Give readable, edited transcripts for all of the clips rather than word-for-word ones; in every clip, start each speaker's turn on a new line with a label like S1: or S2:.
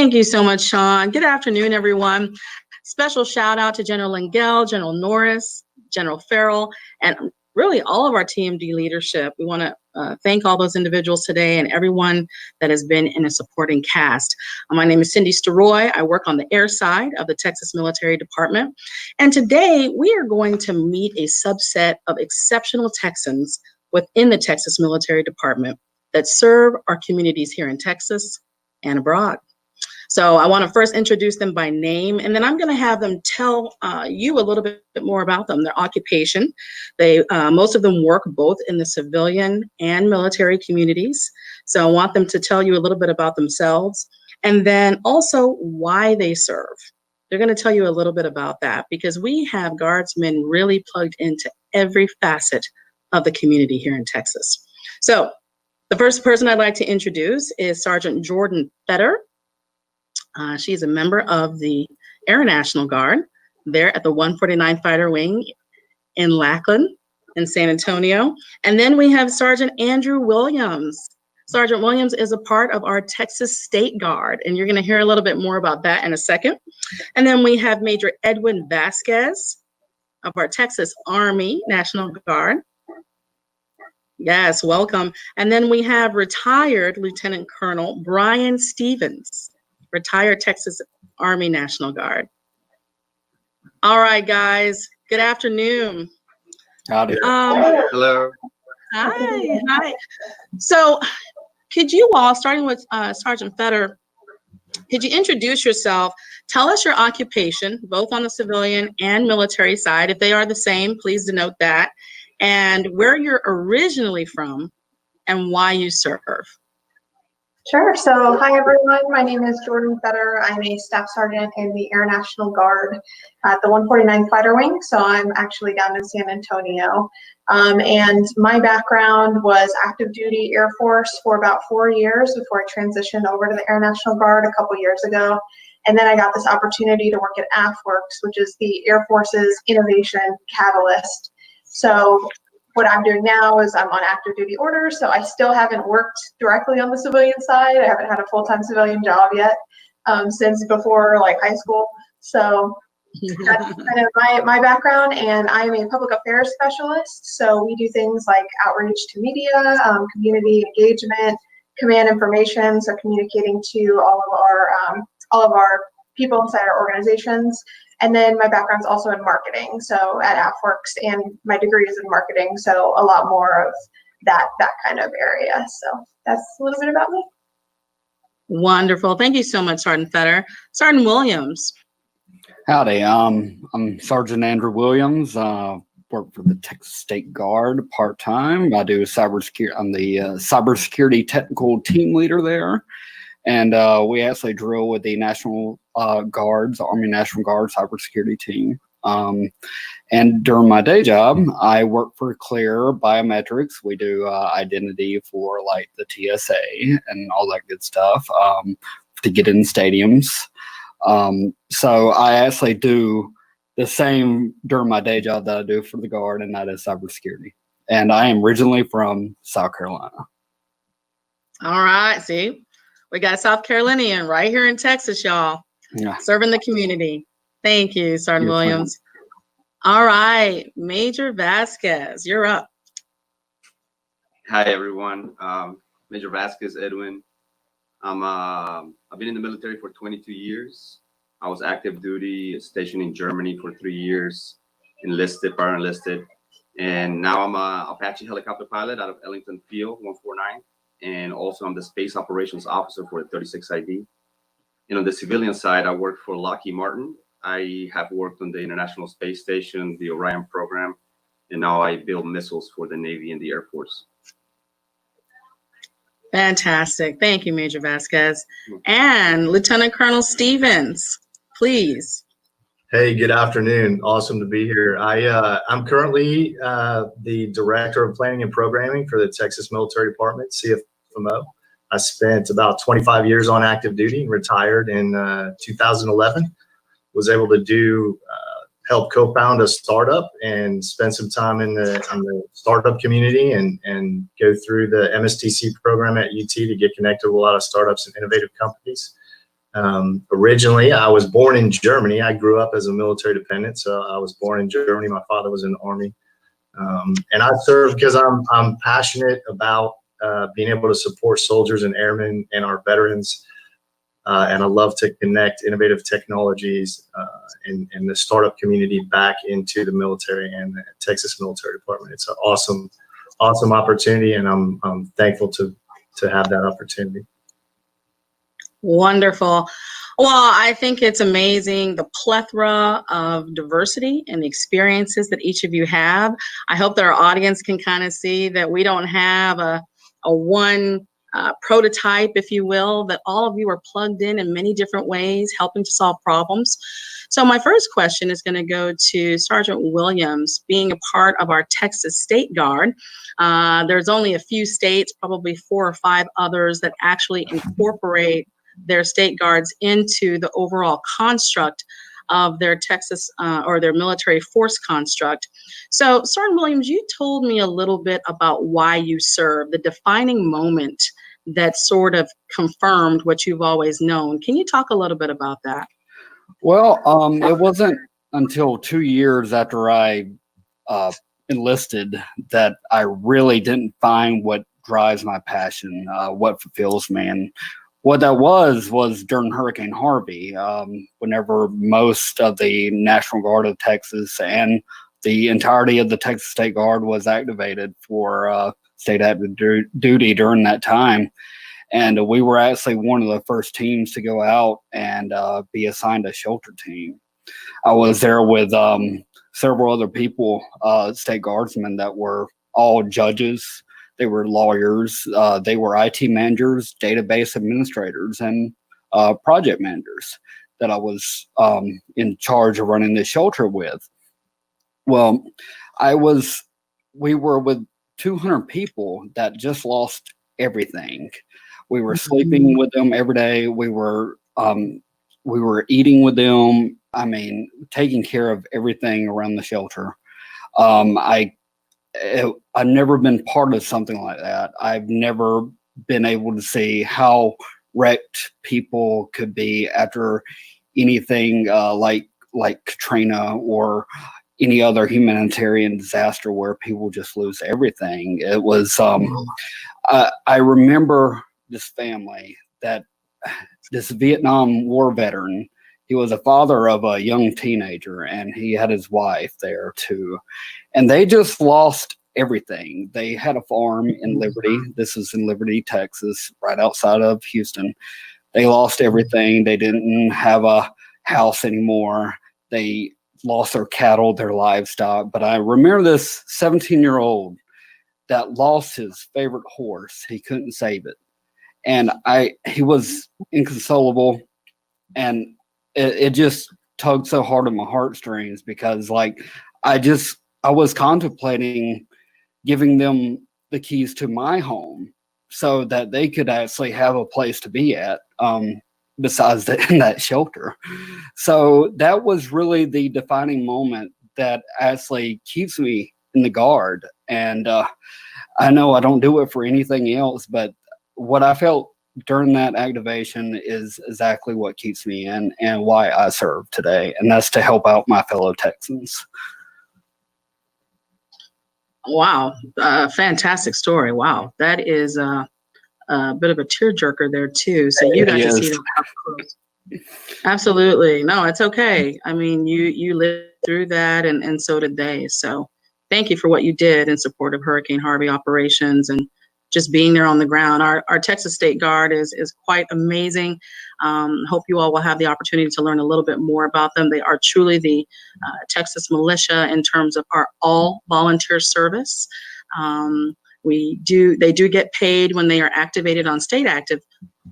S1: Thank you so much, Sean. Good afternoon, everyone. Special shout out to General Lingell, General Norris, General Farrell, and really all of our TMD leadership. We want to thank all those individuals today and everyone that has been in a supporting cast. My name is Cindy Sttr. I work on the air side of the Texas Military Department. And today we are going to meet a subset of exceptional Texans within the Texas Military Department that serve our communities here in Texas and abroad. So I want to first introduce them by name, and then I'm going to have them tell you a little bit more about them, their occupation. Most of them work both in the civilian and military communities. So I want them to tell you a little bit about themselves, and then also why they serve. They're going to tell you a little bit about that because we have guardsmen really plugged into every facet of the community here in Texas. So the first person I'd like to introduce is Sergeant Jordan Fetter. She's a member of the Air National Guard there at the 149 Fighter Wing in Lackland in San Antonio. And then we have Sergeant Andrew Williams. Sergeant Williams is a part of our Texas State Guard, and you're going to hear a little bit more about that in a second. And then we have Major Edwin Vasquez of our Texas Army National Guard. Yes, welcome. And then we have retired Lieutenant Colonel Brian Stevens, retired Texas Army National Guard. All right, guys. Good afternoon.
S2: Howdy.
S3: Hello.
S1: Hi. So could you all, starting with Sergeant Fetter, could you introduce yourself? Tell us your occupation, both on the civilian and military side. If they are the same, please denote that. And where you're originally from and why you serve.
S4: Sure. So, hi everyone. My name is Jordan Fetter. I'm a staff sergeant in the Air National Guard at the 149 Fighter Wing. So I'm actually down in San Antonio. And my background was active duty Air Force for about 4 years before I transitioned over to the Air National Guard a couple years ago. And then I got this opportunity to work at AFWorks, which is the Air Force's innovation catalyst. So what I'm doing now is I'm on active duty orders, so I still haven't worked directly on the civilian side. I haven't had a full-time civilian job yet since before high school. So that's kind of my background, and I'm a public affairs specialist. So we do things like outreach to media, community engagement, command information, so communicating to all of our people inside our organizations. And then my background's also in marketing, so at AFWorks, and my degree is in marketing, so a lot more of that kind of area. So that's a little bit about me.
S1: Wonderful. Thank you so much, Sergeant Fetter. Sergeant Williams.
S2: Howdy. I'm Sergeant Andrew Williams. Work for the Texas State Guard part-time. I do cybersecurity. I'm the cybersecurity technical team leader there. And we actually drill with the National Guards, Army National Guard cybersecurity team. And during my day job, I work for Clear Biometrics. We do identity for the TSA and all that good stuff to get in stadiums. So I actually do the same during my day job that I do for the Guard, and that is cybersecurity. And I am originally from South Carolina.
S1: All right, see? We got a South Carolinian right here in Texas, y'all.
S2: Yeah.
S1: Serving the community. Thank you, Sergeant Williams. All right, Major Vasquez, you're up.
S3: Hi, everyone. Major Vasquez, Edwin. I've been in the military for 22 years. I was active duty, stationed in Germany for 3 years, enlisted, para-enlisted. And now I'm an Apache helicopter pilot out of Ellington Field, 149. And also I'm the Space Operations Officer for the 36 ID. And on the civilian side, I work for Lockheed Martin. I have worked on the International Space Station, the Orion program, and now I build missiles for the Navy and the Air Force.
S1: Fantastic. Thank you, Major Vasquez. And Lieutenant Colonel Stevens, please.
S5: Hey, good afternoon. Awesome to be here. I'm currently the Director of Planning and Programming for the Texas Military Department, CFMO. I spent about 25 years on active duty and retired in 2011. Was able to help co-found a startup and spend some time in the startup community and go through the MSTC program at UT to get connected with a lot of startups and innovative companies. Originally, I was born in Germany. I grew up as a military dependent, so I was born in Germany. My father was in the Army, and I serve because I'm passionate about being able to support soldiers and airmen and our veterans, and I love to connect innovative technologies and the startup community back into the military and the Texas Military Department. It's an awesome opportunity, and I'm thankful to have that opportunity.
S1: Wonderful. Well, I think it's amazing the plethora of diversity and the experiences that each of you have. I hope that our audience can kind of see that we don't have a one prototype, if you will, that all of you are plugged in many different ways, helping to solve problems. So my first question is going to go to Sergeant Williams, being a part of our Texas State Guard. There's only a few states, probably 4 or 5 others, that actually incorporate their state guards into the overall construct of their Texas or their military force construct. So Sergeant Williams, you told me a little bit about why you serve, the defining moment that sort of confirmed what you've always known. Can you talk a little bit about that?
S2: Well, it wasn't until 2 years after I enlisted that I really didn't find what drives my passion, what fulfills me. And what that was during Hurricane Harvey, whenever most of the National Guard of Texas and the entirety of the Texas State Guard was activated for state active duty during that time. And we were actually one of the first teams to go out and be assigned a shelter team. I was there with several other people, state guardsmen that were all judges. They were lawyers, they were IT managers, database administrators, and project managers that I was in charge of running this shelter with. Well, we were with 200 people that just lost everything. We were sleeping with them every day. We were eating with them. I mean, taking care of everything around the shelter. I've never been part of something like that. I've never been able to see how wrecked people could be after anything like Katrina or any other humanitarian disaster where people just lose everything. It was, I remember this family, this Vietnam War veteran. He was a father of a young teenager, and he had his wife there too. And they just lost everything. They had a farm in Liberty. This is in Liberty, Texas, right outside of Houston. They lost everything. They didn't have a house anymore. They lost their cattle, their livestock. But I remember this 17-year-old that lost his favorite horse. He couldn't save it. And he was inconsolable. And it just tugged so hard at my heartstrings because I was contemplating giving them the keys to my home so that they could actually have a place to be at besides in that shelter. So that was really the defining moment that actually keeps me in the Guard. And I know I don't do it for anything else, but what I felt during that activation is exactly what keeps me in and why I serve today. And that's to help out my fellow Texans.
S1: Wow. Fantastic story. Wow. That is a bit of a tearjerker there too. So you got to see them up close. Absolutely. No, it's okay. I mean, you lived through that and so did they. So thank you for what you did in support of Hurricane Harvey operations and just being there on the ground. Our Texas State Guard is quite amazing. Hope you all will have the opportunity to learn a little bit more about them. They are truly the Texas militia in terms of our all volunteer service. They do get paid when they are activated on state active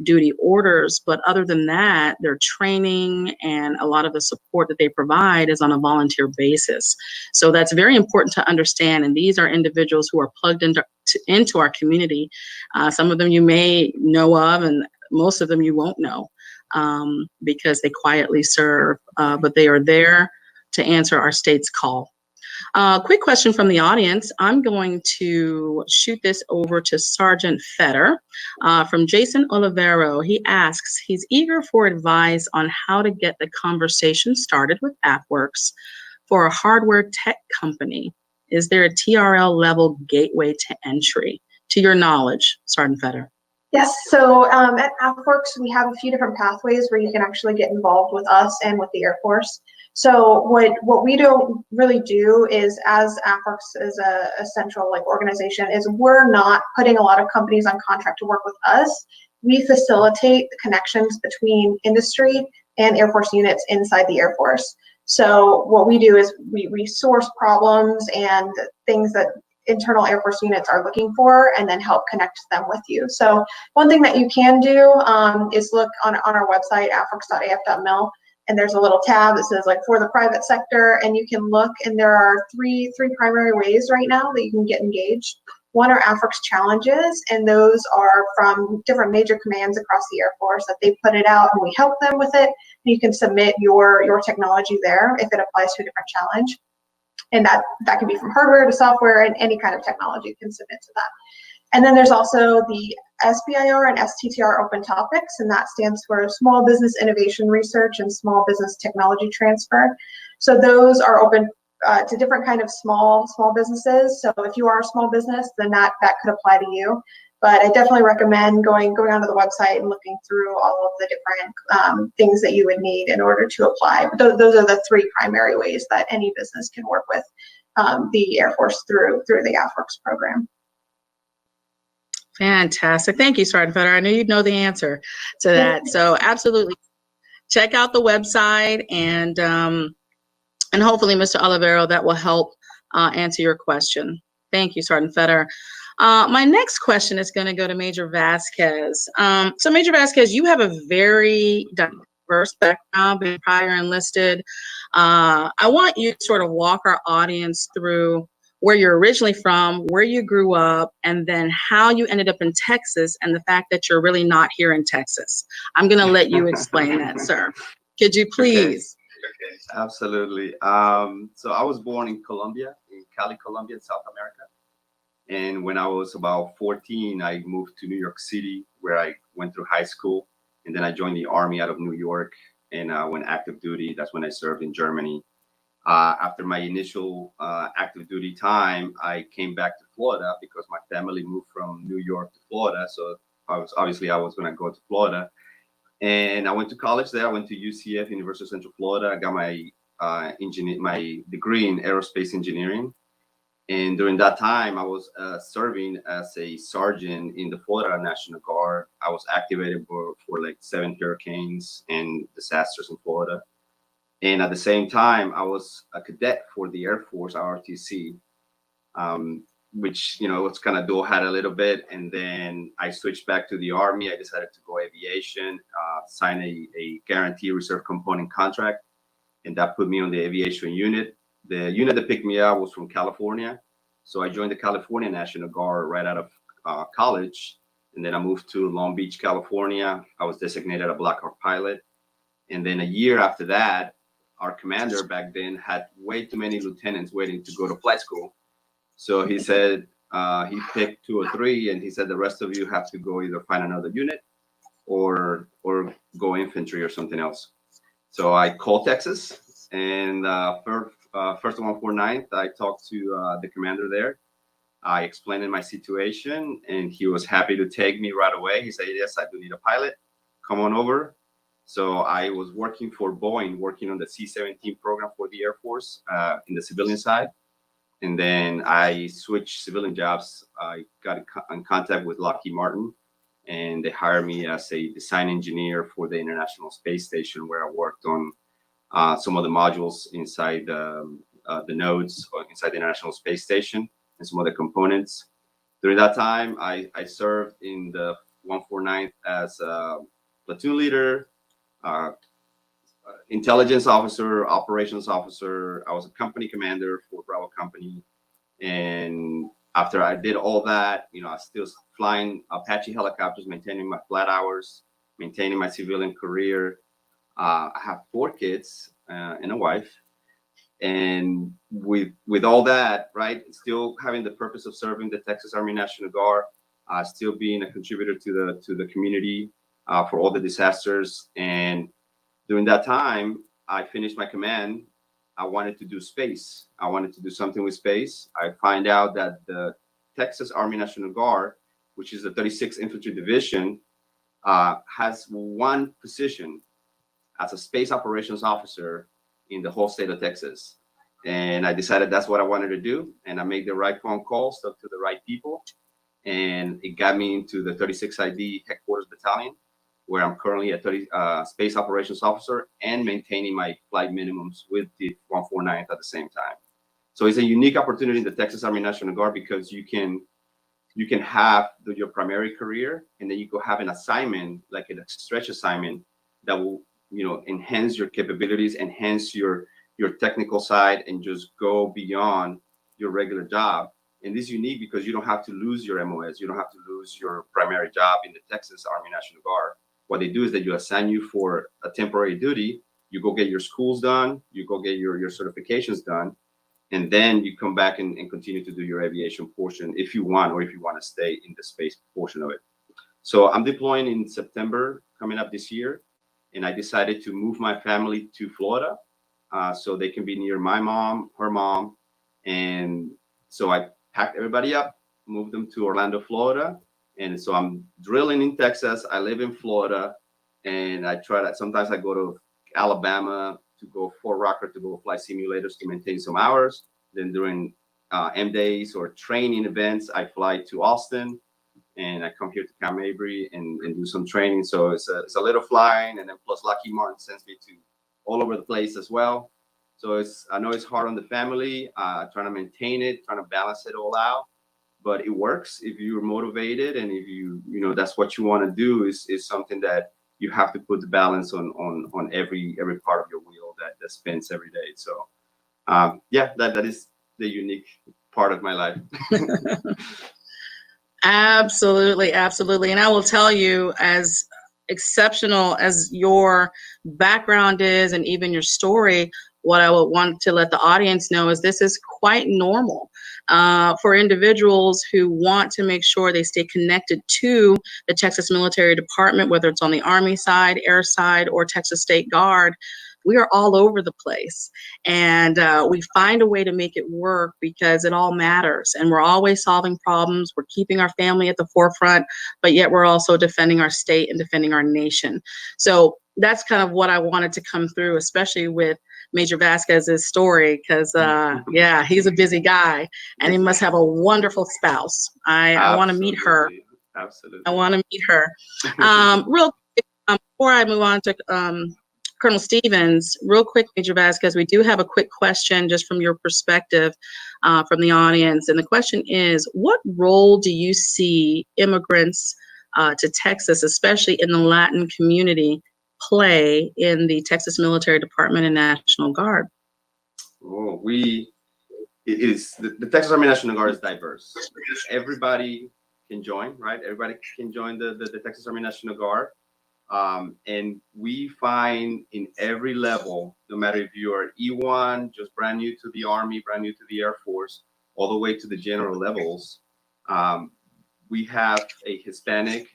S1: duty orders, but other than that, their training and a lot of the support that they provide is on a volunteer basis. So that's very important to understand. And these are individuals who are plugged into our community. Some of them you may know of, and most of them you won't know because they quietly serve, but they are there to answer our state's call. Quick question from the audience. I'm going to shoot this over to Sergeant Fetter from Jason Olivero. He asks, he's eager for advice on how to get the conversation started with AppWorks for a hardware tech company. Is there a TRL level gateway to entry? To your knowledge, Sergeant Fetter.
S4: Yes, so at AppWorks, we have a few different pathways where you can actually get involved with us and with the Air Force. So what we don't really do is, as AppWorks is a central organization, is we're not putting a lot of companies on contract to work with us. We facilitate the connections between industry and Air Force units inside the Air Force. So what we do is we source problems and things that internal Air Force units are looking for, and then help connect them with you. So one thing that you can do is look on our website, appworks.af.mil, and there's a little tab that says for the private sector, and you can look, and there are three primary ways right now that you can get engaged. One are AFWERX challenges, and those are from different major commands across the Air Force that they put it out, and we help them with it. And you can submit your technology there if it applies to a different challenge. And that can be from hardware to software, and any kind of technology can submit to that. And then there's also the SBIR and STTR open topics, and that stands for Small Business Innovation Research and Small Business Technology Transfer. So those are open to different kind of small businesses. So if you are a small business, then that could apply to you. But I definitely recommend going onto the website and looking through all of the different things that you would need in order to apply. Those are the three primary ways that any business can work with the Air Force through the AFWERX program.
S1: Fantastic. Thank you, Sergeant Fetter. I knew you'd know the answer to that. So absolutely check out the website, and hopefully, Mr. Olivero, that will help answer your question. Thank you, Sergeant Fetter. My next question is going to go to Major Vasquez. So Major Vasquez, you have a very diverse background, being prior enlisted. I want you to sort of walk our audience through where you're originally from, where you grew up, and then how you ended up in Texas, and the fact that you're really not here in Texas. I'm going to let you explain that, sir. Could you please?
S3: Okay. Absolutely. So I was born in Colombia, in Cali, Colombia, in South America. And when I was about 14, I moved to New York City, where I went through high school. And then I joined the Army out of New York, and went active duty. That's when I served in Germany. After my initial active duty time, I came back to Florida because my family moved from New York to Florida. So I was going to go to Florida. And I went to college there. I went to UCF, University of Central Florida. I got my degree in aerospace engineering. And during that time, I was serving as a sergeant in the Florida National Guard. I was activated for like 7 hurricanes and disasters in Florida. And at the same time, I was a cadet for the Air Force, ROTC, which, it's kind of dual-hat a little bit. And then I switched back to the Army. I decided to go aviation, sign a guaranteed reserve component contract. And that put me on the aviation unit. The unit that picked me up was from California. So I joined the California National Guard right out of college. And then I moved to Long Beach, California. I was designated a Black Hawk pilot. And then a year after that, our commander back then had way too many lieutenants waiting to go to flight school. So he said, he picked 2 or 3, and he said the rest of you have to go either find another unit or go infantry or something else. So I called Texas, and first of 149th, I talked to the commander there. I explained my situation, and he was happy to take me right away. He said, yes, I do need a pilot. Come on over. So I was working for Boeing, working on the C-17 program for the Air Force in the civilian side. And then I switched civilian jobs. I got in contact with Lockheed Martin, and they hired me as a design engineer for the International Space Station, where I worked on some of the modules inside the nodes inside the International Space Station and some other components. During that time, I served in the 149th as a platoon leader, intelligence officer, operations officer. I was a company commander for Bravo Company. And after I did all that, I was still flying Apache helicopters, maintaining my flat hours, maintaining my civilian career. I have 4 kids and a wife. And with all that, right, still having the purpose of serving the Texas Army National Guard, still being a contributor to the community for all the disasters. And during that time, I finished my command. I wanted to do space. I wanted to do something with space. I find out that the Texas Army National Guard, which is the 36th Infantry Division, has one position as a space operations officer in the whole state of Texas. And I decided that's what I wanted to do. And I made the right phone calls, talked to the right people. And it got me into the 36 ID Headquarters Battalion, where I'm currently a space operations officer and maintaining my flight minimums with the 149th at the same time. So it's a unique opportunity in the Texas Army National Guard because you can have your primary career, and then you go have an assignment, like a stretch assignment, that will, you know, enhance your capabilities, enhance your technical side, and just go beyond your regular job. And this is unique because you don't have to lose your MOS. You don't have to lose your primary job in the Texas Army National Guard. What they do is that you assign you for a temporary duty. You go get your schools done. You go get your certifications done. And then you come back and continue to do your aviation portion if you want, or if you want to stay in the space portion of it. So I'm deploying in September coming up this year. And I decided to move my family to Florida so they can be near my mom, her mom. And so I packed everybody up, moved them to Orlando, Florida. And so I'm drilling in Texas. I live in Florida. And I try that. Sometimes I go to Alabama to go Fort Rocker to go fly simulators to maintain some hours. Then during M days or training events, I fly to Austin. And I come here to Camp Mabry and do some training. So it's a little flying, and then plus Lockheed Martin sends me to all over the place as well. So I know it's hard on the family, trying to maintain it, trying to balance it all out, but it works if you're motivated, and if you know that's what you want to do. Is something that you have to put the balance on every part of your wheel that spins every day. So yeah, that is the unique part of my life.
S1: Absolutely, absolutely. And I will tell you, as exceptional as your background is and even your story, what I would want to let the audience know is this is quite normal for individuals who want to make sure they stay connected to the Texas Military Department, whether it's on the Army side, Air side, or Texas State Guard. We are all over the place, and we find a way to make it work because it all matters, and we're always solving problems. We're keeping our family at the forefront, but yet we're also defending our state and defending our nation. So that's kind of what I wanted to come through, especially with Major Vasquez's story, because yeah, he's a busy guy, and he must have a wonderful spouse. I want to meet her.
S3: Absolutely.
S1: I want to meet her. Real quick, before I move on to Colonel Stevens, real quick, Major Vasquez, we do have a quick question just from your perspective from the audience. And the question is, what role do you see immigrants to Texas, especially in the Latin community, play in the Texas Military Department and National Guard?
S3: Oh, the Texas Army National Guard is diverse. Everybody can join, right? Everybody can join the Texas Army National Guard. And we find in every level, no matter if you are E1, just brand new to the Army, brand new to the Air Force, all the way to the general levels, we have a Hispanic,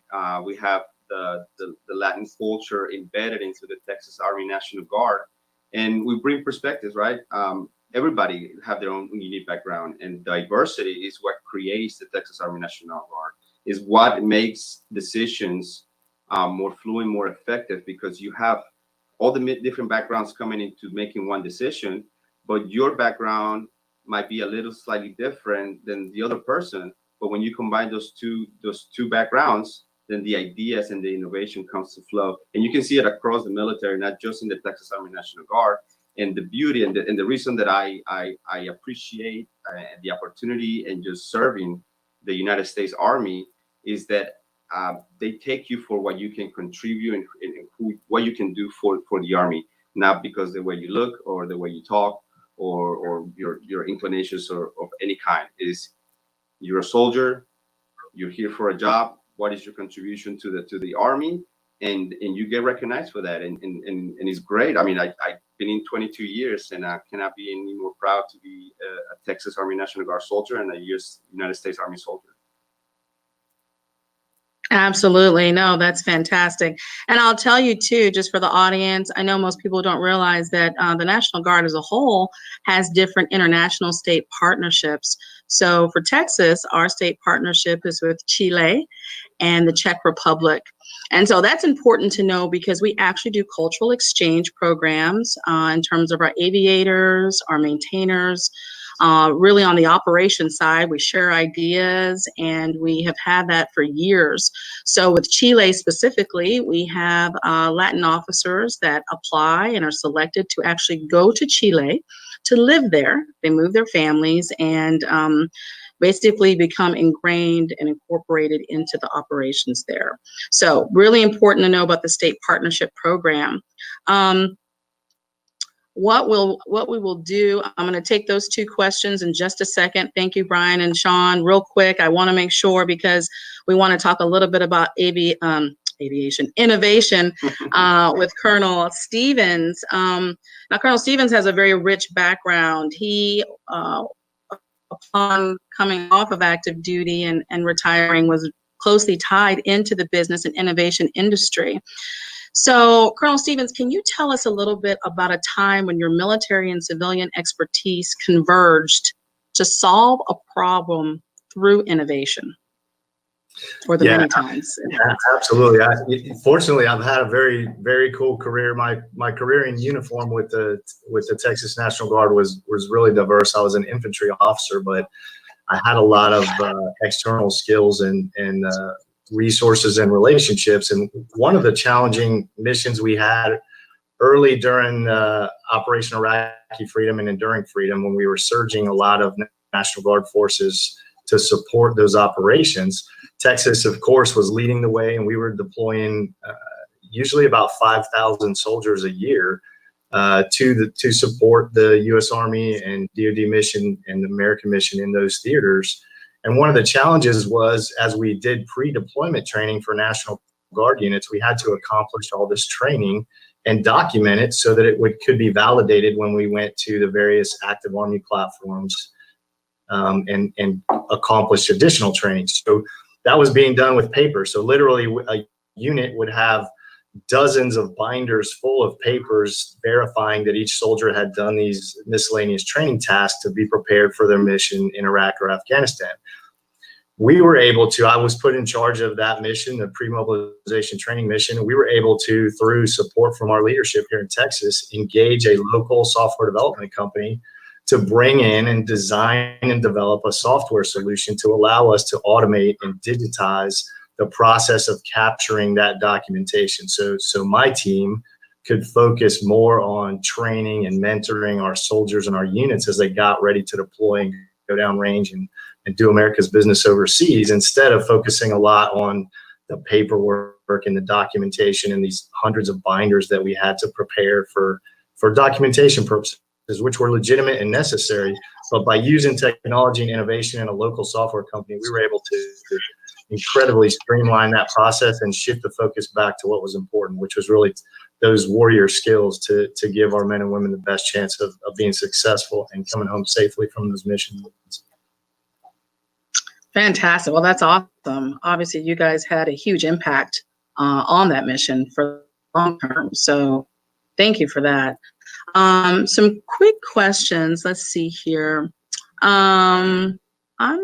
S3: we have the Latin culture embedded into the Texas Army National Guard, and we bring perspectives, right? Everybody have their own unique background, and diversity is what creates the Texas Army National Guard, is what makes decisions more fluent, more effective, because you have all the different backgrounds coming into making one decision, but your background might be a little slightly different than the other person. But when you combine those two backgrounds, then the ideas and the innovation comes to flow. And you can see it across the military, not just in the Texas Army National Guard. And the beauty and the reason that I appreciate the opportunity and just serving the United States Army is that they take you for what you can contribute and what you can do for the Army, not because the way you look or the way you talk or your inclinations or of any kind. Is you're a soldier, you're here for a job. What is your contribution to the Army? And you get recognized for that, and it's great. I mean, I been in 22 years, and I cannot be any more proud to be a Texas Army National Guard soldier and a United States Army soldier.
S1: Absolutely. No, that's fantastic. And I'll tell you too, just for the audience, I know most people don't realize that the National Guard as a whole has different international state partnerships. So for Texas, our state partnership is with Chile and the Czech Republic. And so that's important to know because we actually do cultural exchange programs in terms of our aviators, our maintainers. Really on the operations side, we share ideas, and we have had that for years. So with Chile specifically, we have Latin officers that apply and are selected to actually go to Chile to live there. They move their families and basically become ingrained and incorporated into the operations there. So really important to know about the state partnership program. What we will do, I'm going to take those two questions in just a second. Thank you, Brian and Sean. Real quick, I want to make sure, because we want to talk a little bit about aviation innovation with Colonel Stevens. Now, Colonel Stevens has a very rich background. He, upon coming off of active duty and retiring, was closely tied into the business and innovation industry. So, Colonel Stevens, can you tell us a little bit about a time when your military and civilian expertise converged to solve a problem through innovation? Or the many times?
S5: Absolutely. Fortunately, I've had a very, very cool career. My career in uniform with the Texas National Guard was really diverse. I was an infantry officer, but I had a lot of external skills and resources and relationships. And one of the challenging missions we had early during Operation Iraqi Freedom and Enduring Freedom, when we were surging a lot of National Guard forces to support those operations, Texas, of course, was leading the way, and we were deploying usually about 5,000 soldiers a year to support the U.S. Army and DoD mission and the American mission in those theaters. And one of the challenges was, as we did pre-deployment training for National Guard units, we had to accomplish all this training and document it so that it could be validated when we went to the various active Army platforms and accomplished additional training. So that was being done with paper. So literally a unit would have dozens of binders full of papers verifying that each soldier had done these miscellaneous training tasks to be prepared for their mission in Iraq or Afghanistan. We were able to, I was put in charge of that mission, the pre-mobilization training mission, and we were able to, through support from our leadership here in Texas, engage a local software development company to bring in and design and develop a software solution to allow us to automate and digitize the process of capturing that documentation. So my team could focus more on training and mentoring our soldiers and our units as they got ready to deploy and go down range and do America's business overseas, instead of focusing a lot on the paperwork and the documentation and these hundreds of binders that we had to prepare for documentation purposes, which were legitimate and necessary. But by using technology and innovation in a local software company, we were able to incredibly streamline that process and shift the focus back to what was important, which was really those warrior skills to give our men and women the best chance of being successful and coming home safely from those missions.
S1: Fantastic. Well, that's awesome. Obviously, you guys had a huge impact on that mission for long term. So thank you for that. Some quick questions. Let's see here. I'm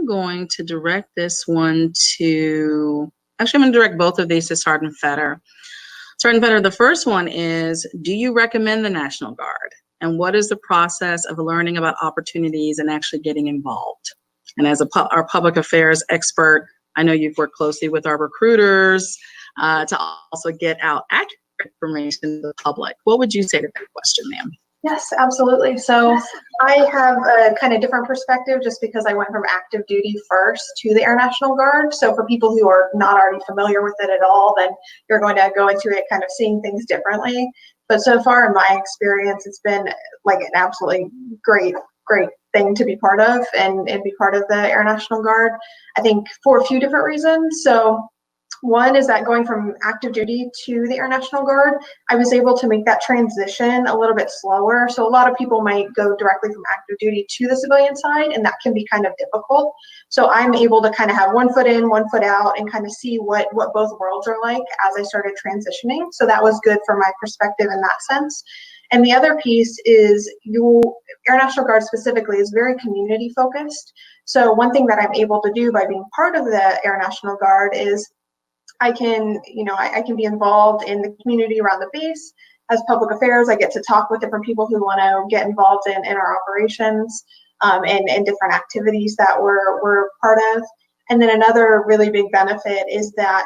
S1: going to direct this one to, actually, I'm going to direct both of these to Sergeant Fetter. Sergeant Fetter, the first one is, do you recommend the National Guard? And what is the process of learning about opportunities and actually getting involved? And as our public affairs expert, I know you've worked closely with our recruiters to also get out accurate information to the public. What would you say to that question, ma'am?
S4: Yes, absolutely. So I have a kind of different perspective just because I went from active duty first to the Air National Guard. So for people who are not already familiar with it at all, then you're going to go into it kind of seeing things differently. But so far in my experience, it's been like an absolutely great thing to be part of and be part of the Air National Guard. I think for a few different reasons. So One is that going from active duty to the Air National Guard, I was able to make that transition a little bit slower. So a lot of people might go directly from active duty to the civilian side, and that can be kind of difficult. So I'm able to kind of have one foot in, one foot out, and kind of see what both worlds are like as I started transitioning. So that was good for my perspective in that sense. And the other piece is Air National Guard specifically is very community focused. So one thing that I'm able to do by being part of the Air National Guard is I can be involved in the community around the base. As public affairs, I get to talk with different people who want to get involved in our operations and different activities that we're part of. And then another really big benefit is that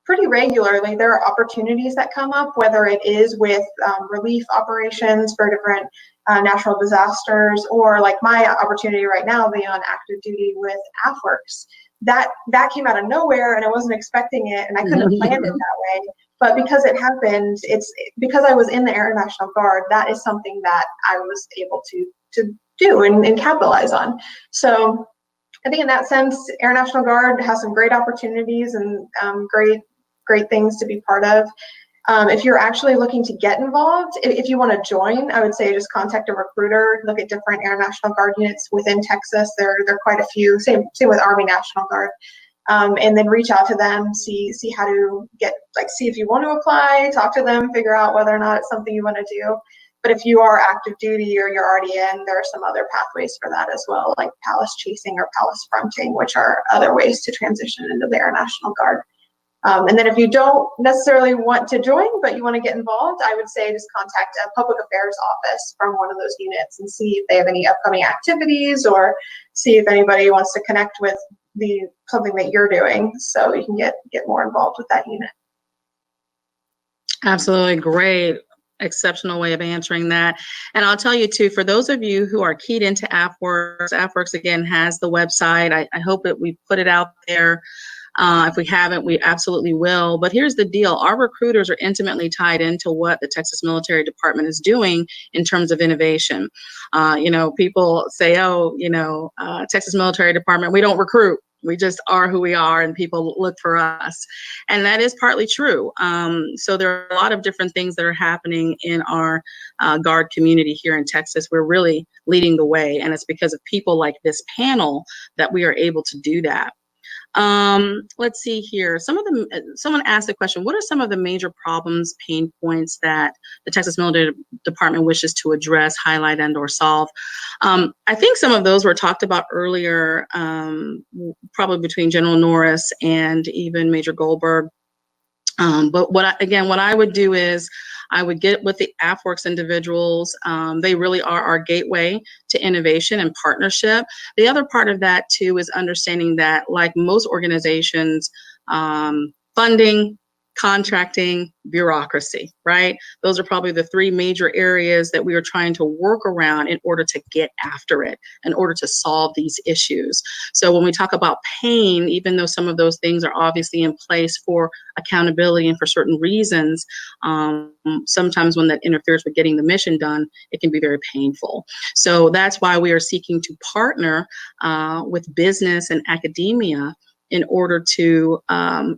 S4: pretty regularly there are opportunities that come up, whether it is with relief operations for different natural disasters, or like my opportunity right now being on active duty with AFWorks. That came out of nowhere, and I wasn't expecting it, and I couldn't have planned it that way. But because it happened, it's because I was in the Air National Guard, that is something that I was able to do and capitalize on. So I think in that sense, Air National Guard has some great opportunities and great things to be part of. If you're actually looking to get involved, if you want to join, I would say just contact a recruiter, look at different Air National Guard units within Texas. There are quite a few, same with Army National Guard. And then reach out to them, see how to see if you want to apply, talk to them, figure out whether or not it's something you want to do. But if you are active duty or you're already in, there are some other pathways for that as well, like palace chasing or palace fronting, which are other ways to transition into the Air National Guard. And then if you don't necessarily want to join, but you want to get involved, I would say just contact a public affairs office from one of those units and see if they have any upcoming activities, or see if anybody wants to connect with something that you're doing, so you can get more involved with that unit.
S1: Absolutely great. Exceptional way of answering that. And I'll tell you too, for those of you who are keyed into AFWorks again has the website. I hope that we put it out there. If we haven't, we absolutely will. But here's the deal. Our recruiters are intimately tied into what the Texas Military Department is doing in terms of innovation. People say, Texas Military Department, we don't recruit. We just are who we are, and people look for us. And that is partly true. So there are a lot of different things that are happening in our Guard community here in Texas. We're really leading the way, and it's because of people like this panel that we are able to do that. Let's see here. Someone asked the question, what are some of the major problems, pain points that the Texas Military Department wishes to address, highlight, and or solve? I think some of those were talked about earlier, probably between General Norris and even Major Goldberg. But what I would do is I would get with the AFWorks individuals. They really are our gateway to innovation and partnership. The other part of that too is understanding that, like most organizations, funding, contracting, bureaucracy, right? Those are probably the three major areas that we are trying to work around in order to get after it, in order to solve these issues. So when we talk about pain, even though some of those things are obviously in place for accountability and for certain reasons, sometimes when that interferes with getting the mission done, it can be very painful. So that's why we are seeking to partner with business and academia in order to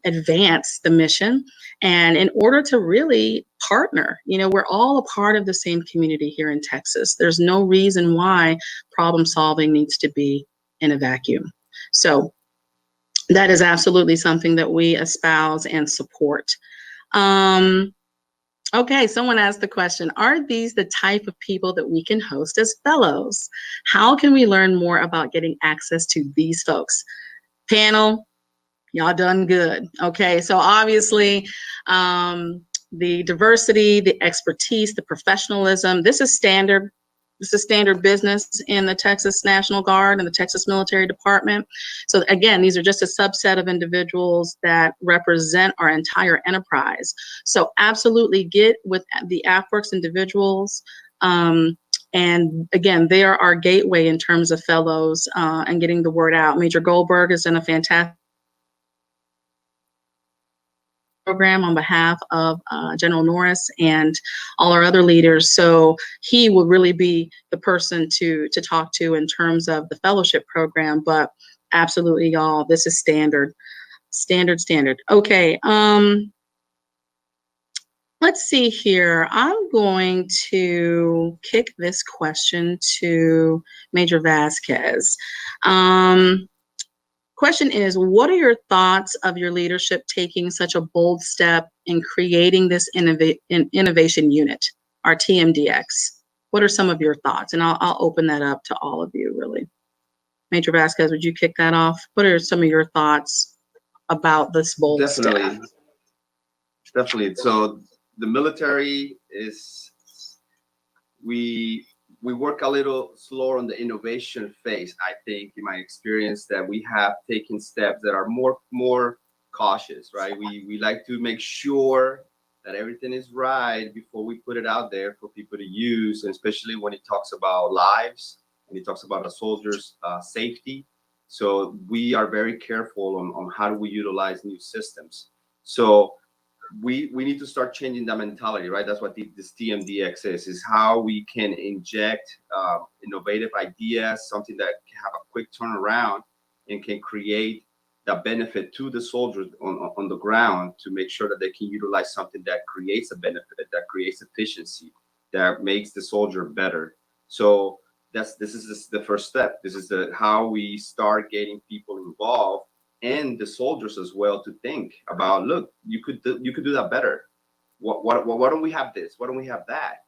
S1: advance the mission, and in order to really partner. We're all a part of the same community here in Texas. There's no reason why problem solving needs to be in a vacuum. So that is absolutely something that we espouse and support. Okay, someone asked the question, are these the type of people that we can host as fellows? How can we learn more about getting access to these folks? Panel, y'all done good. Okay, so obviously the diversity, the expertise, the professionalism, this is standard. This is standard business in the Texas National Guard and the Texas Military Department. So again, these are just a subset of individuals that represent our entire enterprise. So absolutely get with the AFWorks individuals. And again, they are our gateway in terms of fellows and getting the word out. Major Goldberg has done a fantastic program on behalf of General Norris and all our other leaders. So he will really be the person to talk to in terms of the fellowship program, but absolutely, y'all, this is standard. Standard. Okay. Let's see here. I'm going to kick this question to Major Vasquez. Question is, what are your thoughts of your leadership taking such a bold step in creating this innovation unit, our TMDx? What are some of your thoughts? And I'll open that up to all of you, really. Major Vasquez, would you kick that off? What are some of your thoughts about this bold step?
S3: Definitely. So the military is, we work a little slower on the innovation phase. I think, in my experience, that we have taken steps that are more cautious, right? We like to make sure that everything is right before we put it out there for people to use, and especially when it talks about lives and it talks about a soldier's safety. So we are very careful on how do we utilize new systems. So we need to start changing that mentality, right? That's what this TMDx is how we can inject innovative ideas, something that can have a quick turnaround and can create that benefit to the soldiers on the ground, to make sure that they can utilize something that creates a benefit, that creates efficiency, that makes the soldier better. So this is the first step. This is how we start getting people involved, and the soldiers as well, to think about, look, you could do that better. Why don't we have this? Why don't we have that?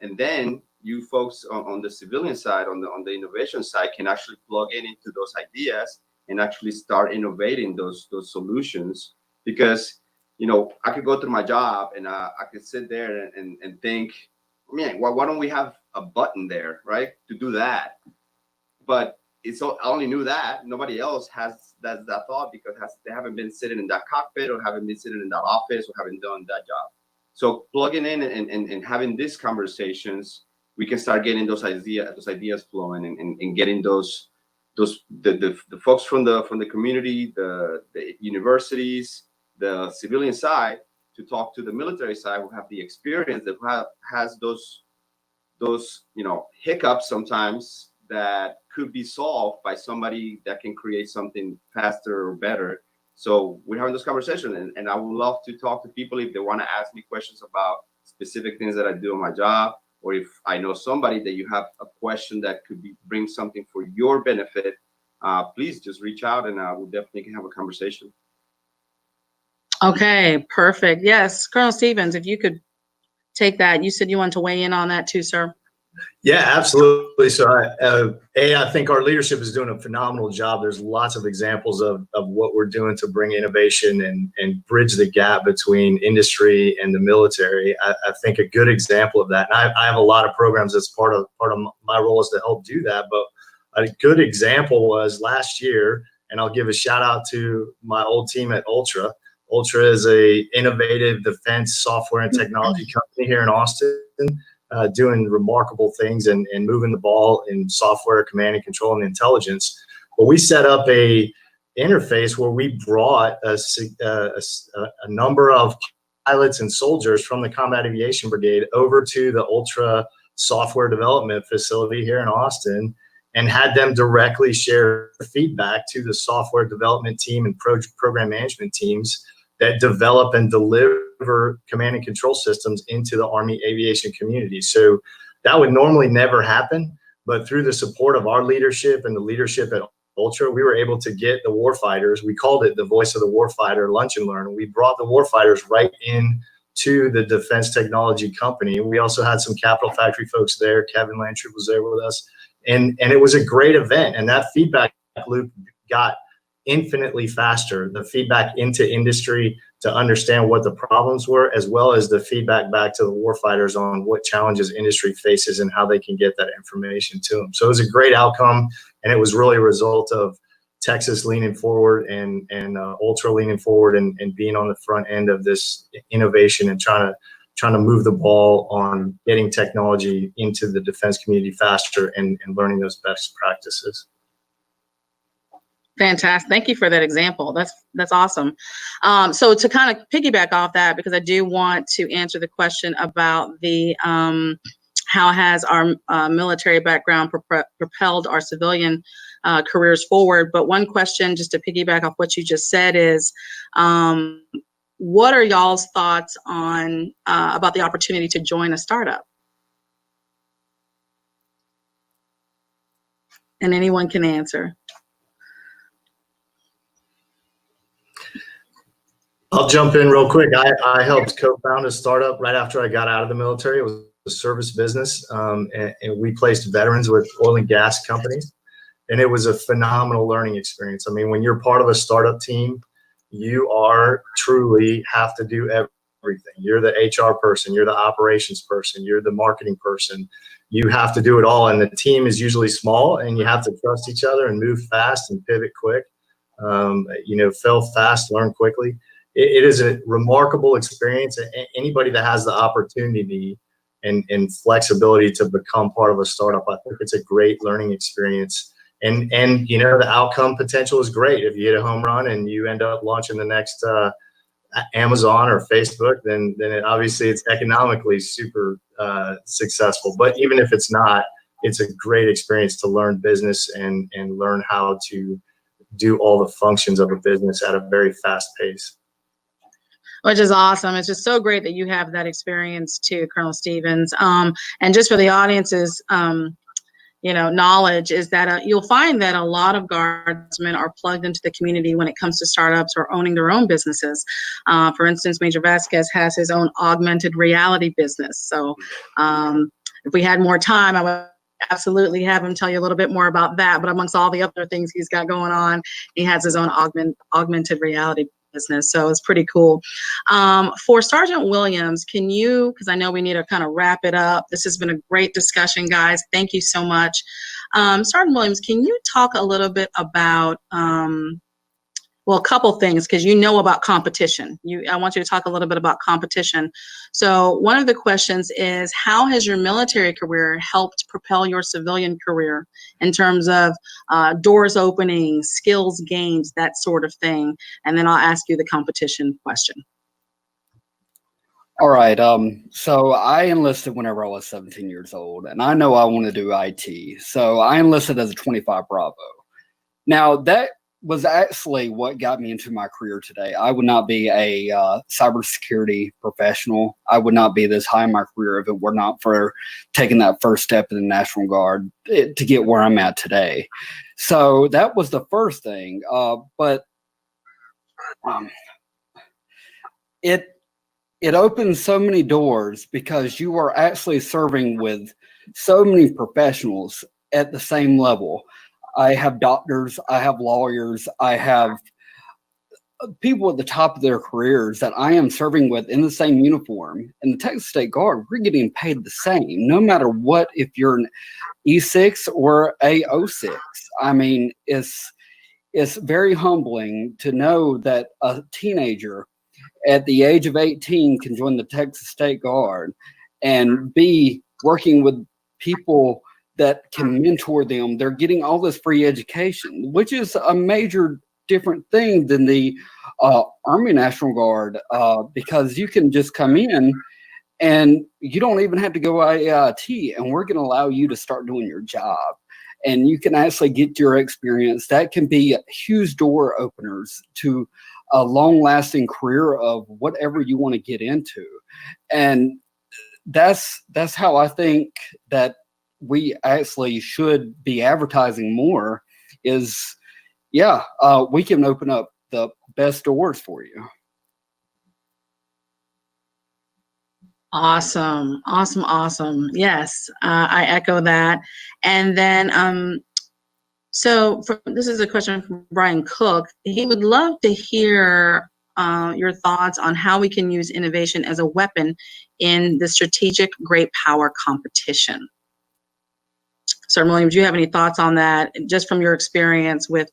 S3: And then you folks on the civilian side, on the innovation side, can actually plug into those ideas and actually start innovating those solutions. Because, you know, I could go through my job and I could sit there and think, man, why don't we have a button there, right, to do that? But I only knew that. Nobody else has that thought, because they haven't been sitting in that cockpit, or haven't been sitting in that office, or haven't done that job. So plugging in and having these conversations, we can start getting those ideas flowing, and getting the folks from the community, the universities, the civilian side, to talk to the military side, who have the experience, that has those hiccups sometimes, that could be solved by somebody that can create something faster or better. So we're having this conversation, and I would love to talk to people if they want to ask me questions about specific things that I do on my job, or if I know somebody that you have a question that could bring something for your benefit. Please just reach out, and we'll definitely have a conversation.
S1: Okay, perfect. Yes, Colonel Stevens, if you could take that. You said you wanted to weigh in on that too, sir.
S5: Yeah, absolutely. So I think our leadership is doing a phenomenal job. There's lots of examples of what we're doing to bring innovation and bridge the gap between industry and the military. I think a good example of that, and I have a lot of programs that's part of my role, is to help do that. But a good example was last year, and I'll give a shout out to my old team at Ultra. Ultra is a innovative defense software and technology company here in Austin. Doing remarkable things and moving the ball in software, command and control, and intelligence. But we set up a interface where we brought a number of pilots and soldiers from the Combat Aviation Brigade over to the Ultra software development facility here in Austin, and had them directly share feedback to the software development team and program management teams that develop and deliver command and control systems into the Army aviation community. So that would normally never happen, but through the support of our leadership and the leadership at Ultra, we were able to get the warfighters. We called it the Voice of the Warfighter Lunch and Learn. We brought the warfighters right in to the defense technology company. We also had some Capital Factory folks there. Kevin Landry was there with us, and it was a great event. And that feedback loop got infinitely faster, the feedback into industry to understand what the problems were, as well as the feedback back to the warfighters on what challenges industry faces and how they can get that information to them. So it was a great outcome, and it was really a result of Texas leaning forward and Ultra leaning forward and being on the front end of this innovation and trying to move the ball on getting technology into the defense community faster and learning those best practices.
S1: Fantastic. Thank you for that example. That's awesome. So to kind of piggyback off that, because I do want to answer the question about the how has our military background propelled our civilian careers forward. But one question, just to piggyback off what you just said, is what are y'all's thoughts on about the opportunity to join a startup? And anyone can answer.
S5: I'll jump in real quick. I helped co-found a startup right after I got out of the military. It was a service business, and we placed veterans with oil and gas companies, and it was a phenomenal learning experience. I mean, when you're part of a startup team, you are truly have to do everything. You're the HR person, you're the operations person, you're the marketing person. You have to do it all, and the team is usually small, and you have to trust each other and move fast and pivot quick. Fail fast, learn quickly. It is a remarkable experience. Anybody that has the opportunity and flexibility to become part of a startup, I think it's a great learning experience. And the outcome potential is great. If you hit a home run and you end up launching the next Amazon or Facebook, then obviously it's economically super successful. But even if it's not, it's a great experience to learn business and learn how to do all the functions of a business at a very fast pace.
S1: Which is awesome. It's just so great that you have that experience too, Colonel Stevens. And just for the audience's knowledge is that you'll find that a lot of guardsmen are plugged into the community when it comes to startups or owning their own businesses. For instance, Major Vasquez has his own augmented reality business. So if we had more time, I would absolutely have him tell you a little bit more about that. But amongst all the other things he's got going on, he has his own augmented reality business. So it's pretty cool. For Sergeant Williams, can you, because I know we need to kind of wrap it up. This has been a great discussion, guys. Thank you so much. Sergeant Williams, can you talk a little bit about, a couple things, because you know about competition. I want you to talk a little bit about competition. So one of the questions is, how has your military career helped propel your civilian career in terms of doors opening, skills gained, that sort of thing? And then I'll ask you the competition question.
S2: All right. So I enlisted whenever I was 17 years old, and I know I want to do IT. So I enlisted as a 25 Bravo. Now that was actually what got me into my career today. I would not be a cybersecurity professional. I would not be this high in my career if it were not for taking that first step in the National Guard to get where I'm at today. So that was the first thing. But it opens so many doors because you are actually serving with so many professionals at the same level. I have doctors, I have lawyers, I have people at the top of their careers that I am serving with in the same uniform. In the Texas State Guard, we're getting paid the same, no matter what, if you're an E6 or a 06. I mean, it's very humbling to know that a teenager at the age of 18 can join the Texas State Guard and be working with people that can mentor them. They're getting all this free education, which is a major different thing than the Army National Guard, because you can just come in and you don't even have to go IAIT, and we're going to allow you to start doing your job. And you can actually get your experience. That can be huge door openers to a long-lasting career of whatever you want to get into. And that's how I think that we actually should be advertising more is, we can open up the best doors for you.
S1: Awesome. Yes, I echo that. And then, this is a question from Brian Cook. He would love to hear your thoughts on how we can use innovation as a weapon in the strategic great power competition. Sir Williams, do you have any thoughts on that, just from your experience with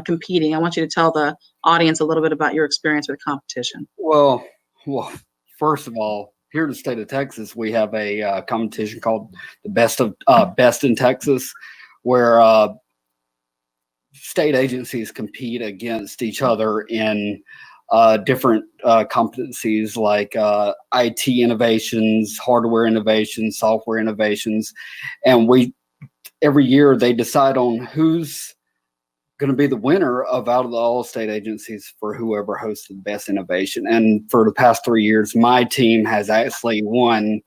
S1: competing? I want you to tell the audience a little bit about your experience with competition.
S2: Well, first of all, here in the state of Texas, we have a competition called the Best in Texas, where state agencies compete against each other in different competencies like IT innovations, hardware innovations, software innovations. And every year they decide on who's going to be the winner out of the all state agencies for whoever hosts the best innovation. And for the past 3 years, my team has actually won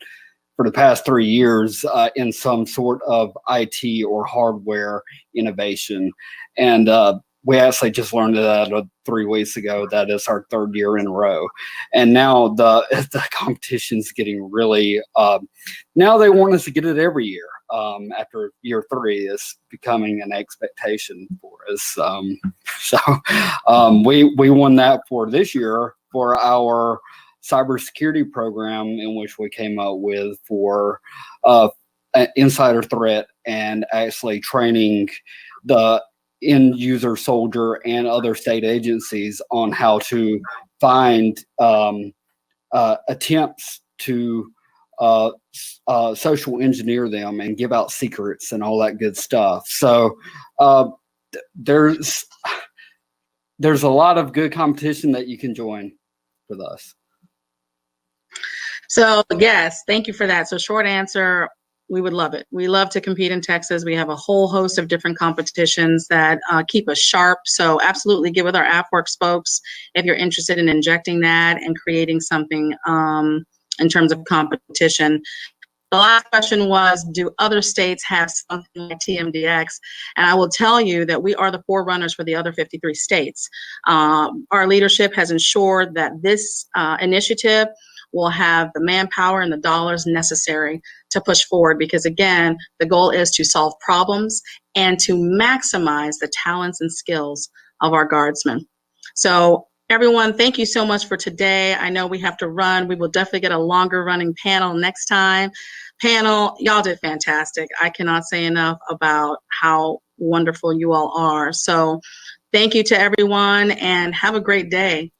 S2: for the past 3 years in some sort of IT or hardware innovation. And we actually just learned that 3 weeks ago. That is our 3rd year in a row. And now the competition's getting really, now they want us to get it every year. After year 3 is becoming an expectation for us. We won that for this year for our cybersecurity program, in which we came up with for an insider threat and actually training the end user soldier and other state agencies on how to find attempts to social engineer them and give out secrets and all that good stuff. So there's a lot of good competition that you can join with us.
S1: So yes, thank you for that. So short answer, we would love it. We love to compete in Texas. We have a whole host of different competitions that keep us sharp. So absolutely get with our AppWorks folks if you're interested in injecting that and creating something in terms of competition. The last question was, do other states have something like TMDx? And I will tell you that we are the forerunners for the other 53 states. Our leadership has ensured that this initiative will have the manpower and the dollars necessary to push forward, because again, the goal is to solve problems and to maximize the talents and skills of our guardsmen. So everyone, thank you so much for today. I know we have to run. We will definitely get a longer running panel next time. Panel, y'all did fantastic. I cannot say enough about how wonderful you all are. So thank you to everyone and have a great day.